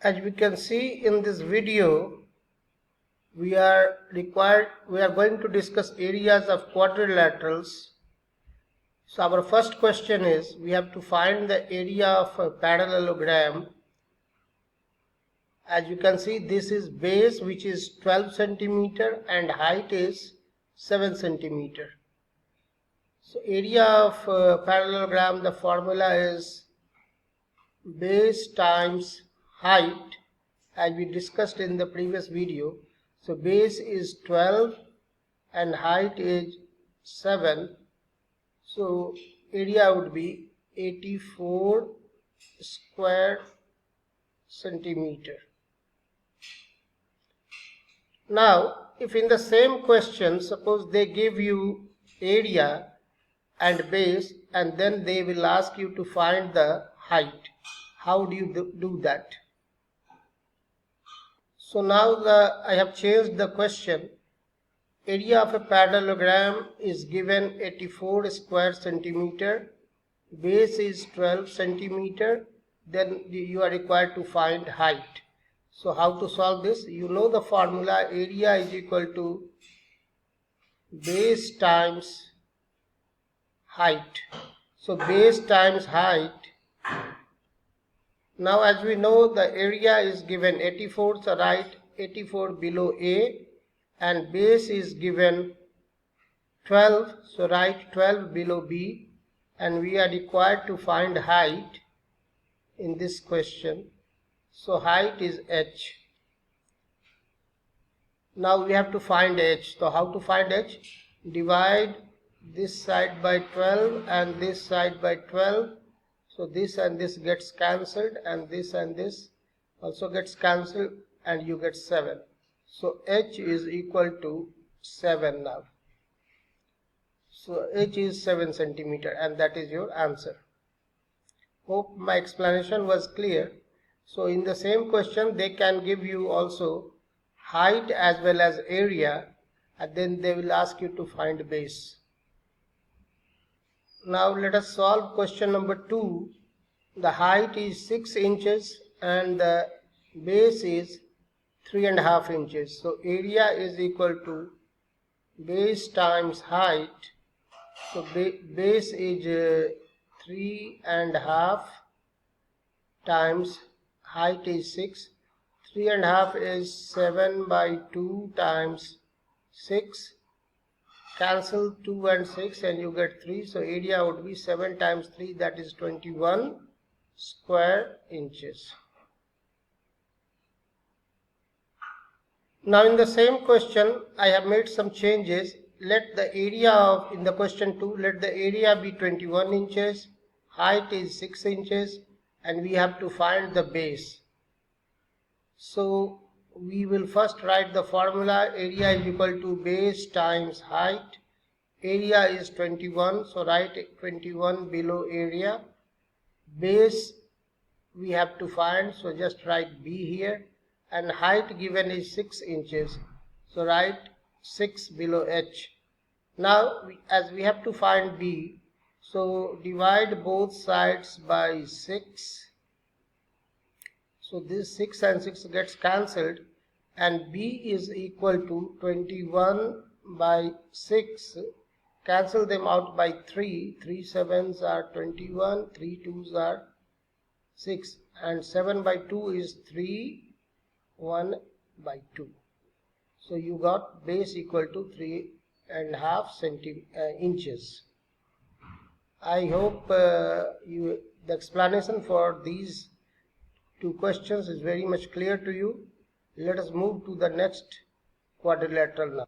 As we can see in this video, we are going to discuss areas of quadrilaterals. So our first question is, we have to find the area of a parallelogram. As you can see, this is base, which is 12 centimeter and height is 7 centimeter. So area of parallelogram, the formula is base times height, as we discussed in the previous video. So base is 12 and height is 7. So area would be 84 square centimeter. Now, if in the same question, suppose they give you area and base, and then they will ask you to find the height. How do you do that? So now I have changed the question. Area of a parallelogram is given 84 square centimeter. Base is 12 centimeter. Then you are required to find height. So how to solve this? You know the formula, area is equal to base times height. So base times height. Now as we know, the area is given 84, so write 84 below A, and base is given 12, so write 12 below B, and we are required to find height in this question. So height is h. Now we have to find h. So how to find h? Divide this side by 12 and this side by 12. So this and this gets cancelled, and this also gets cancelled, and you get 7. So h is equal to 7 now. So h is 7 centimeter, and that is your answer. Hope my explanation was clear. So in the same question, they can give you also height as well as area, and then they will ask you to find base. Now let us solve question number 2. The height is 6 inches and the base is 3.5 inches. So area is equal to base times height. So base is 3.5 times height is 6. 3.5 is 7 by 2 times 6. Cancel 2 and 6 and you get 3. So area would be 7 times 3, that is 21 square inches. Now in the same question, I have made some changes. Let the area of, in the question 2, let the area be 21 inches, height is 6 inches, and we have to find the base. So we will first write the formula, area is equal to base times height. Area is 21, so write 21 below area. Base we have to find, so just write B here, and height given is 6 inches, so write 6 below H. Now as we have to find B, so divide both sides by 6. So this 6 and 6 gets cancelled, and B is equal to 21 by 6. Cancel them out by 3. 3 sevens are 21, 3 twos are 6, and 7 by 2 is 3, 1 by 2. So you got base equal to 3.5 inches. I hope the explanation for these two questions is very much clear to you. Let us move to the next quadrilateral now.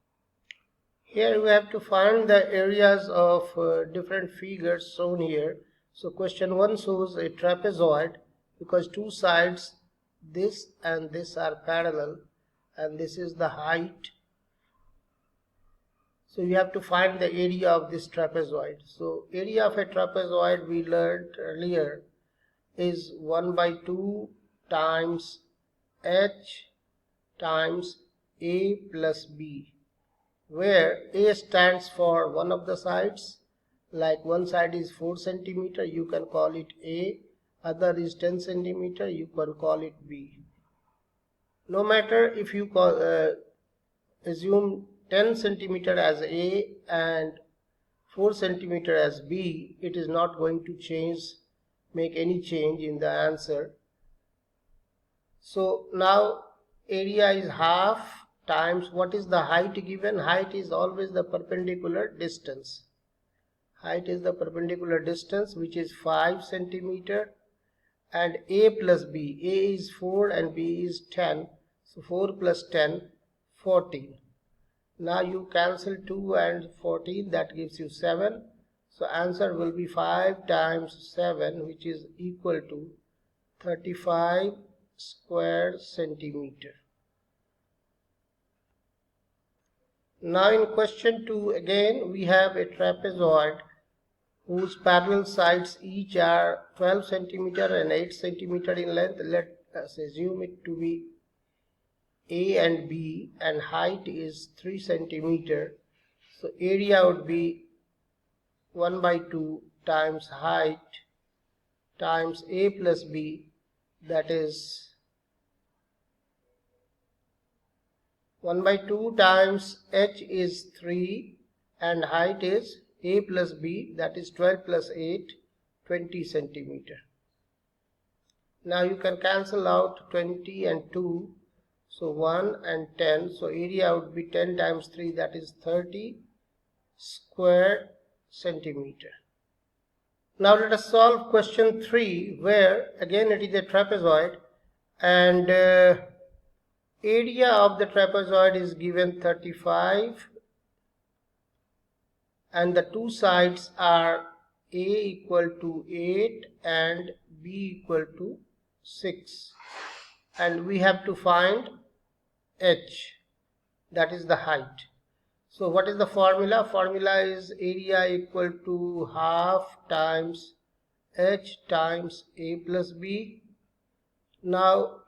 Here we have to find the areas of different figures shown here. So question 1 shows a trapezoid because two sides, this and this, are parallel, and this is the height. So you have to find the area of this trapezoid. So area of a trapezoid, we learned earlier, is 1 by 2 times h times a plus b, where a stands for one of the sides. Like one side is 4 centimeter, you can call it A. Other is 10 centimeter, you can call it B. no matter if you assume 10 centimeter as A and 4 centimeter as B, it is not going to make any change in the answer. So now area is half times what is the height given. Height is always the perpendicular distance. Height is the perpendicular distance, which is 5 centimeter, and A plus B. A is 4 and B is 10. So 4 plus 10, 14. Now you cancel 2 and 14, that gives you 7. So answer will be 5 times 7, which is equal to 35 square centimeter. Now in question 2, again we have a trapezoid whose parallel sides each are 12 centimeter and 8 centimeter in length. Let us assume it to be A and B, and height is 3 centimeter. So area would be 1 by 2 times height times A plus B, that is 1 by 2 times h is 3 and height is A plus B, that is 12 plus 8, 20 centimeter. Now you can cancel out 20 and 2, so 1 and 10, so area would be 10 times 3, that is 30 square centimeter. Now let us solve question 3, where again it is a trapezoid and area of the trapezoid is given 35 and the two sides are A equal to 8 and B equal to 6, and we have to find h, that is the height. So what is the formula? Formula is area equal to half times h times A plus B. Now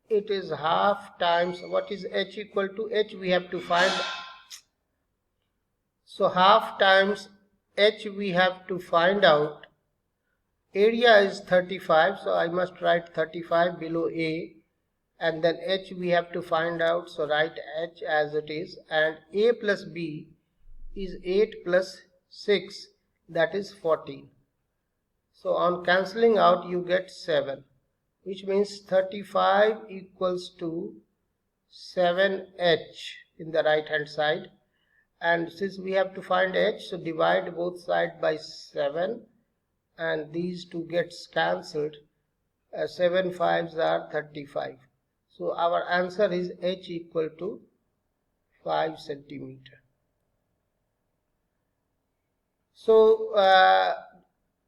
it is half times, what is h equal to? H we have to find. So half times h we have to find out. Area is 35, so I must write 35 below A, and then h we have to find out, so write h as it is, and A plus B is 8 plus 6, that is 14. So on cancelling out you get 7, which means 35 equals to 7h in the right hand side, and since we have to find h, so divide both sides by 7 and these two gets cancelled. 7 5s are 35. So our answer is h equal to 5 centimeter. So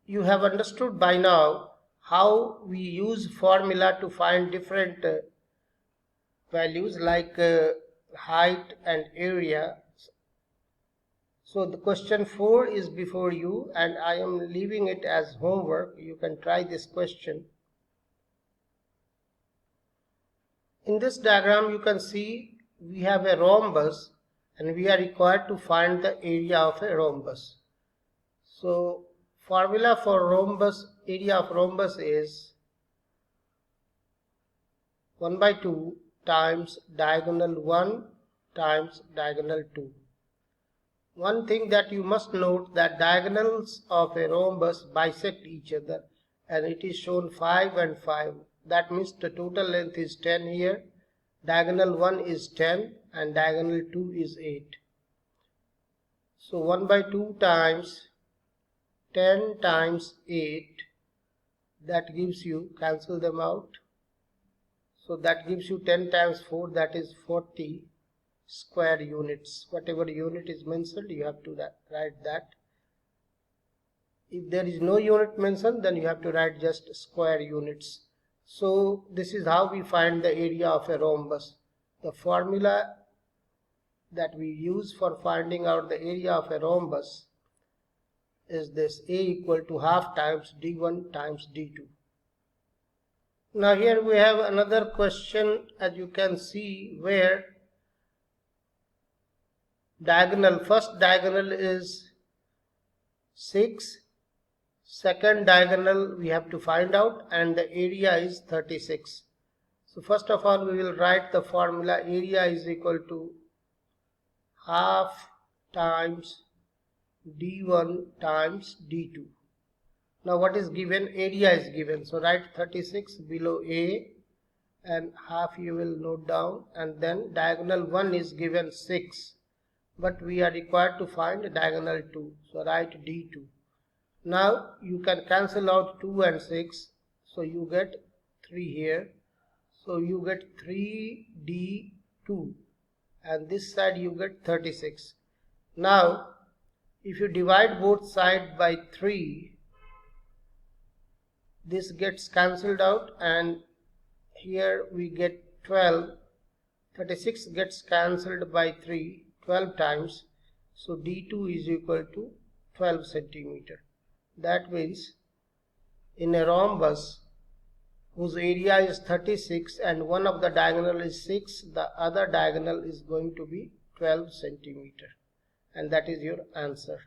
you have understood by now how we use formula to find different values like height and area. So the question 4 is before you and I am leaving it as homework. You can try this question. In this diagram you can see we have a rhombus and we are required to find the area of a rhombus. So formula for rhombus, area of rhombus is 1 by 2 times diagonal 1 times diagonal 2. One thing that you must note, that diagonals of a rhombus bisect each other and it is shown 5 and 5. That means the total length is 10 here. Diagonal 1 is 10 and diagonal 2 is 8. So 1 by 2 times 10 times 8, that gives you, cancel them out. So that gives you 10 times 4, that is 40 square units. Whatever unit is mentioned, you have to write that. If there is no unit mentioned, then you have to write just square units. So this is how we find the area of a rhombus. The formula that we use for finding out the area of a rhombus is this: A equal to half times D1 times D2. Now here we have another question, as you can see, where first diagonal is 6, second diagonal we have to find out, and the area is 36. So first of all, we will write the formula. Area is equal to half times d1 times d2. Now what is given? Area is given. So write 36 below A and half you will note down, and then diagonal 1 is given 6. But we are required to find diagonal 2. So write d2. Now you can cancel out 2 and 6. So you get 3 here. So you get 3d2. And this side you get 36. Now if you divide both sides by 3, this gets cancelled out and here we get 12. 36 gets cancelled by 3 12 times. So d2 is equal to 12 centimeter. That means in a rhombus whose area is 36 and one of the diagonal is 6, the other diagonal is going to be 12 centimeter. And that is your answer.